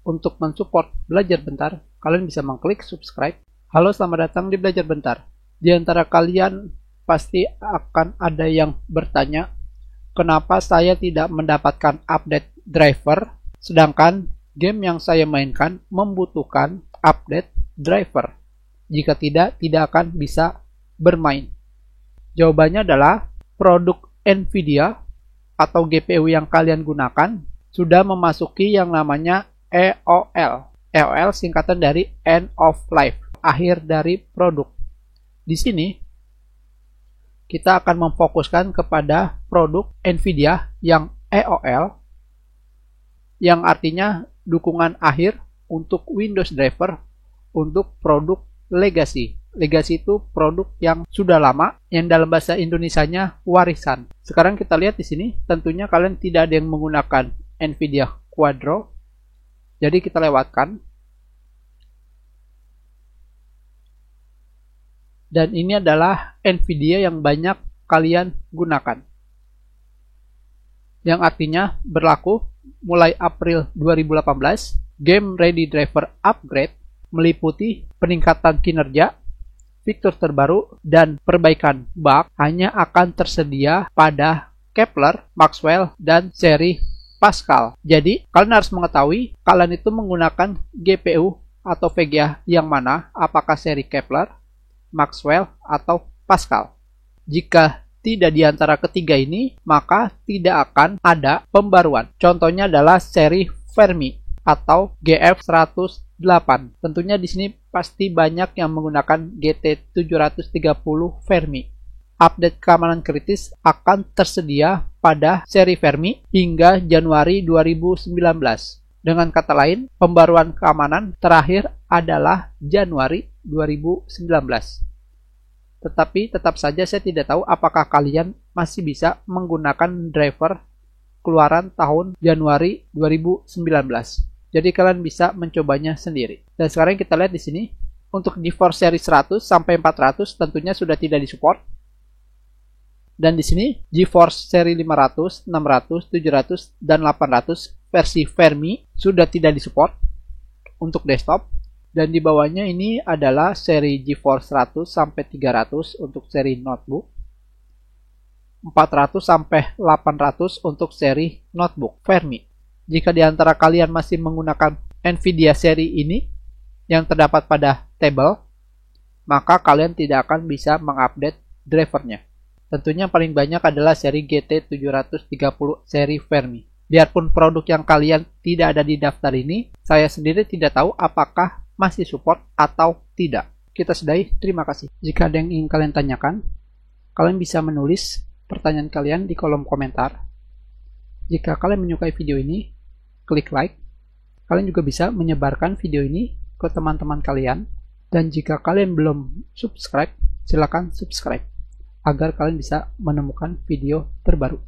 Untuk mensupport Belajar Bentar, kalian bisa mengklik subscribe. Halo, selamat datang di Belajar Bentar. Di antara kalian pasti akan ada yang bertanya, kenapa saya tidak mendapatkan update driver, sedangkan game yang saya mainkan membutuhkan update driver. Jika tidak akan bisa bermain. Jawabannya adalah produk Nvidia atau GPU yang kalian gunakan sudah memasuki yang namanya EOL. EOL singkatan dari End of Life, akhir dari produk. Di sini kita akan memfokuskan kepada produk Nvidia yang EOL, yang artinya dukungan akhir untuk Windows driver untuk produk legacy. Legacy itu produk yang sudah lama, yang dalam bahasa Indonesianya warisan. Sekarang kita lihat di sini, tentunya kalian tidak ada yang menggunakan Nvidia Quadro, jadi kita lewatkan. Dan ini adalah Nvidia yang banyak kalian gunakan, yang artinya berlaku mulai April 2018. Game Ready Driver Upgrade meliputi peningkatan kinerja, fitur terbaru, dan perbaikan bug hanya akan tersedia pada Kepler, Maxwell, dan seri Pascal. Jadi, kalian harus mengetahui kalian itu menggunakan GPU atau VGA yang mana, apakah seri Kepler, Maxwell, atau Pascal. Jika tidak di antara ketiga ini, maka tidak akan ada pembaruan. Contohnya adalah seri Fermi atau GF108. Tentunya di sini pasti banyak yang menggunakan GT730 Fermi. Update keamanan kritis akan tersedia pada seri Fermi hingga Januari 2019. Dengan kata lain, pembaruan keamanan terakhir adalah Januari 2019. Tetapi tetap saja saya tidak tahu apakah kalian masih bisa menggunakan driver keluaran tahun Januari 2019. Jadi kalian bisa mencobanya sendiri. Dan sekarang kita lihat di sini, untuk GeForce seri 100 sampai 400 tentunya sudah tidak disupport. Dan di sini GeForce seri 500, 600, 700, dan 800 versi Fermi sudah tidak disupport untuk desktop. Dan di bawahnya ini adalah seri GeForce 100 sampai 300 untuk seri notebook, 400 sampai 800 untuk seri notebook Fermi. Jika di antara kalian masih menggunakan Nvidia seri ini yang terdapat pada tabel, maka kalian tidak akan bisa mengupdate drivernya. Tentunya paling banyak adalah seri GT730 seri Fermi. Biarpun produk yang kalian tidak ada di daftar ini, saya sendiri tidak tahu apakah masih support atau tidak. Kita sudahi, terima kasih. Jika ada yang ingin kalian tanyakan, kalian bisa menulis pertanyaan kalian di kolom komentar. Jika kalian menyukai video ini, klik like. Kalian juga bisa menyebarkan video ini ke teman-teman kalian. Dan jika kalian belum subscribe, silakan subscribe agar kalian bisa menemukan video terbaru.